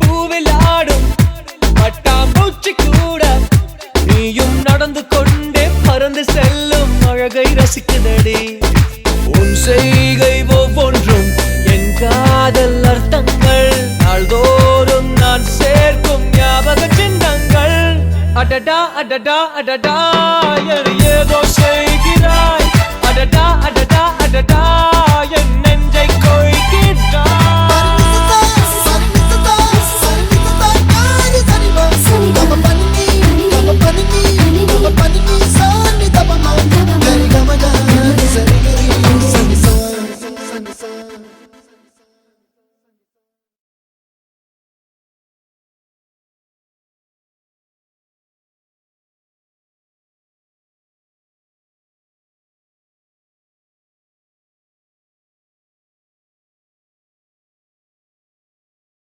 பூவில் ஆடும் பட்டாம்பூச்சி கூட நீயும் நடந்து கொண்டே பறந்து செல்லும் அழகை ரசிக்குதடி. உன் செய்கை ஒவ்வொன்றும் என் காதல் அர்த்தங்கள், நாள்தோறும் நான் சேர்க்கும் ஞாபக சின்னங்கள். அடடா அடடா அடடா ஏதோ செய்கிறாய், அடடா அடடா அடடா என் நெஞ்சை கொய்கிறாய்.